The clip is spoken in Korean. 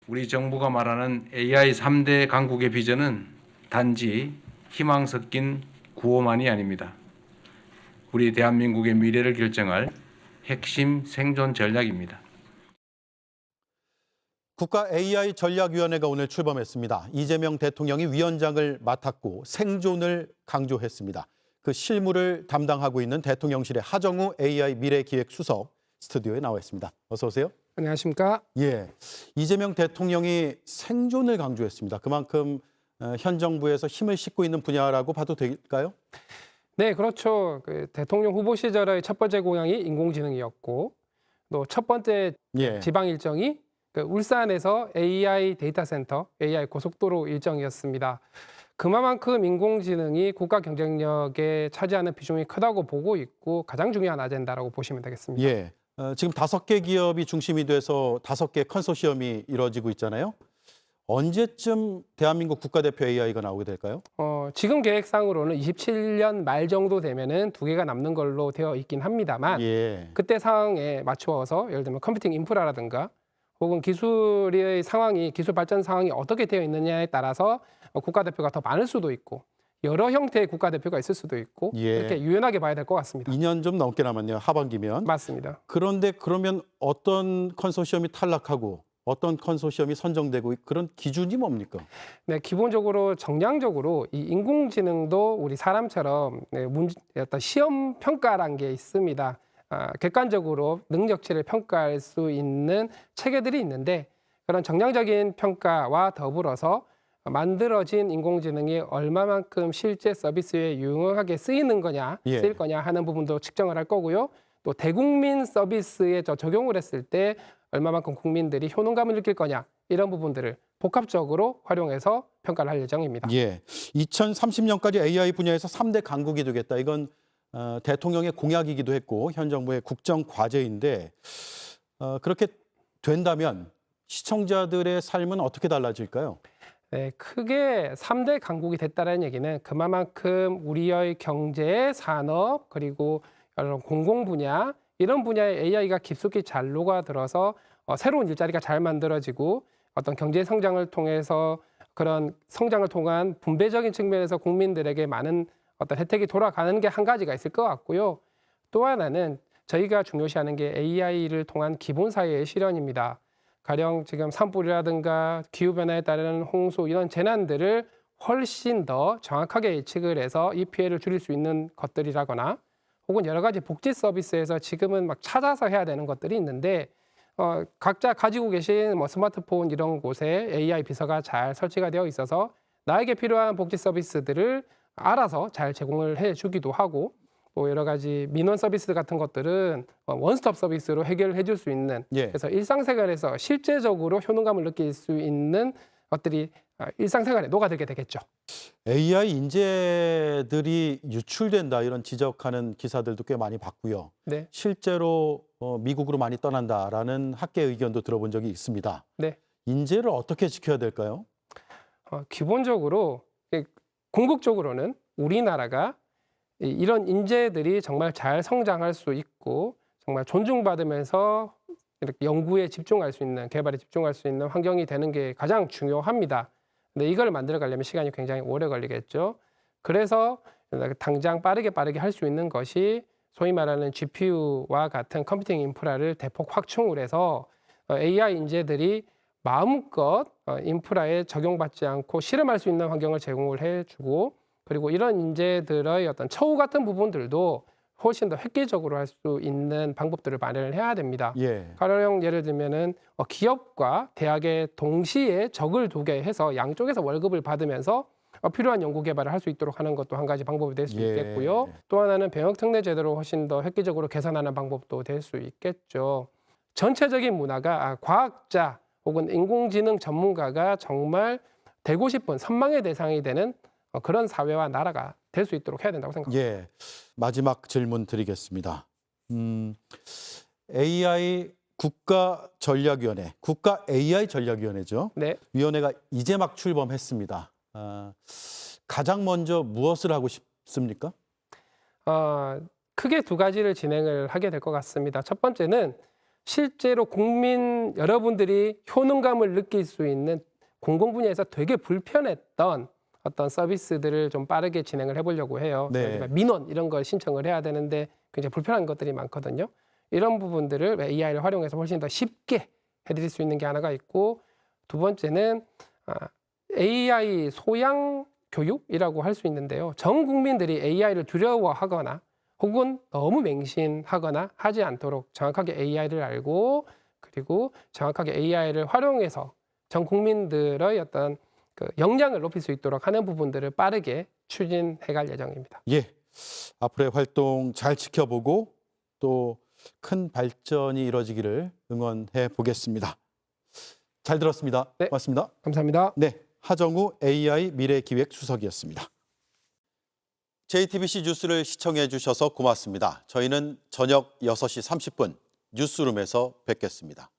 우리 정부가 말하는 AI 3대 강국의 비전은 단지 희망 섞인 구호만이 아닙니다. 우리 대한민국의 미래를 결정할 핵심 생존 전략입니다. 국가 AI 전략위원회가 오늘 출범했습니다. 이재명 대통령이 위원장을 맡았고 생존을 강조했습니다. 그 실무를 담당하고 있는 대통령실의 하정우 AI 미래기획수석 스튜디오에 나와 있습니다. 어서 오세요. 안녕하십니까? 예, 이재명 대통령이 생존을 강조했습니다. 그만큼 현 정부에서 힘을 싣고 있는 분야라고 봐도 될까요? 네, 그렇죠. 그 대통령 후보 시절의 첫 번째 공약이 인공지능이었고, 또 첫 번째 예. 지방 일정이 그 울산에서 AI 데이터 센터, AI 고속도로 일정이었습니다. 그만큼 인공지능이 국가 경쟁력에 차지하는 비중이 크다고 보고 있고 가장 중요한 아젠다라고 보시면 되겠습니다. 예. 지금 5개 기업이 중심이 돼서 5개 컨소시엄이 이루어지고 있잖아요. 언제쯤 대한민국 국가대표 AI가 나오게 될까요? 지금 계획상으로는 27년 말 정도 되면은 2개가 남는 걸로 되어 있긴 합니다만 예. 그때 상황에 맞추어서 예를 들면 컴퓨팅 인프라라든가 혹은 기술의 상황이 기술 발전 상황이 어떻게 되어 있느냐에 따라서 국가대표가 더 많을 수도 있고 여러 형태의 국가대표가 있을 수도 있고 예. 이렇게 유연하게 봐야 될 것 같습니다. 2년 좀 넘게 남았네요. 하반기면. 맞습니다. 그런데 그러면 어떤 컨소시엄이 탈락하고 어떤 컨소시엄이 선정되고 그런 기준이 뭡니까? 네, 기본적으로 정량적으로 이 인공지능도 우리 사람처럼 어떤 시험 평가란 게 있습니다. 객관적으로 능력치를 평가할 수 있는 체계들이 있는데 그런 정량적인 평가와 더불어서 만들어진 인공지능이 얼마만큼 실제 서비스에 유용하게 쓰이는 거냐, 예. 쓰일 거냐 하는 부분도 측정을 할 거고요. 또 대국민 서비스에 적용을 했을 때 얼마만큼 국민들이 효능감을 느낄 거냐 이런 부분들을 복합적으로 활용해서 평가를 할 예정입니다. 예. 2030년까지 AI 분야에서 3대 강국이 되겠다. 이건 대통령의 공약이기도 했고 현 정부의 국정 과제인데 그렇게 된다면 시청자들의 삶은 어떻게 달라질까요? 네, 크게 3대 강국이 됐다는 얘기는 그만큼 우리의 경제, 산업, 그리고 여러 공공 분야 이런 분야에 AI가 깊숙이 잘 녹아들어서 새로운 일자리가 잘 만들어지고 어떤 경제 성장을 통해서 그런 성장을 통한 분배적인 측면에서 국민들에게 많은 어떤 혜택이 돌아가는 게 한 가지가 있을 것 같고요. 또 하나는 저희가 중요시하는 게 AI를 통한 기본 사회의 실현입니다. 가령 지금 산불이라든가 기후변화에 따른 홍수 이런 재난들을 훨씬 더 정확하게 예측을 해서 이 피해를 줄일 수 있는 것들이라거나 혹은 여러 가지 복지 서비스에서 지금은 막 찾아서 해야 되는 것들이 있는데 각자 가지고 계신 뭐 스마트폰 이런 곳에 AI 비서가 잘 설치가 되어 있어서 나에게 필요한 복지 서비스들을 알아서 잘 제공을 해주기도 하고 또 여러 가지 민원 서비스 같은 것들은 원스톱 서비스로 해결해 줄 수 있는 예. 그래서 일상생활에서 실제적으로 효능감을 느낄 수 있는 것들이 일상생활에 녹아들게 되겠죠. AI 인재들이 유출된다 이런 지적하는 기사들도 꽤 많이 봤고요. 네, 실제로 미국으로 많이 떠난다라는 학계 의견도 들어본 적이 있습니다. 네. 인재를 어떻게 지켜야 될까요? 기본적으로 궁극적으로는 우리나라가 이런 인재들이 정말 잘 성장할 수 있고 정말 존중받으면서 이렇게 연구에 집중할 수 있는 개발에 집중할 수 있는 환경이 되는 게 가장 중요합니다. 근데 이걸 만들어 가려면 시간이 굉장히 오래 걸리겠죠. 그래서 당장 빠르게 할 수 있는 것이 소위 말하는 GPU와 같은 컴퓨팅 인프라를 대폭 확충을 해서 AI 인재들이 마음껏 인프라에 적용받지 않고 실험할 수 있는 환경을 제공을 해주고 그리고 이런 인재들의 어떤 처우 같은 부분들도 훨씬 더 획기적으로 할 수 있는 방법들을 마련을 해야 됩니다. 예. 가령 예를 들면은 기업과 대학에 동시에 적을 두게 해서 양쪽에서 월급을 받으면서 필요한 연구 개발을 할 수 있도록 하는 것도 한 가지 방법이 될 수 예. 있겠고요. 또 하나는 병역 특례 제도를 훨씬 더 획기적으로 개선하는 방법도 될 수 있겠죠. 전체적인 문화가 과학자 혹은 인공지능 전문가가 정말 되고 싶은 선망의 대상이 되는 그런 사회와 나라가 될 수 있도록 해야 된다고 생각합니다. 예. 마지막 질문 드리겠습니다. AI 국가전략위원회, 국가 AI 전략위원회죠. 네. 위원회가 이제 막 출범했습니다. 가장 먼저 무엇을 하고 싶습니까? 크게 두 가지를 진행을 하게 될 것 같습니다. 첫 번째는 실제로 국민 여러분들이 효능감을 느낄 수 있는 공공 분야에서 되게 불편했던 어떤 서비스들을 좀 빠르게 진행을 해보려고 해요. 네. 예를 들면 민원 이런 걸 신청을 해야 되는데 굉장히 불편한 것들이 많거든요. 이런 부분들을 AI를 활용해서 훨씬 더 쉽게 해드릴 수 있는 게 하나가 있고, 두 번째는 AI 소양 교육이라고 할 수 있는데요. 전 국민들이 AI를 두려워하거나 혹은 너무 맹신하거나 하지 않도록 정확하게 AI를 알고, 그리고 정확하게 AI를 활용해서 전 국민들의 어떤 그 역량을 높일 수 있도록 하는 부분들을 빠르게 추진해갈 예정입니다. 예, 앞으로의 활동 잘 지켜보고 또 큰 발전이 이루어지기를 응원해 보겠습니다. 잘 들었습니다. 네. 고맙습니다. 감사합니다. 네, 하정우 AI 미래기획수석이었습니다. JTBC 뉴스를 시청해 주셔서 고맙습니다. 저희는 저녁 6시 30분 뉴스룸에서 뵙겠습니다.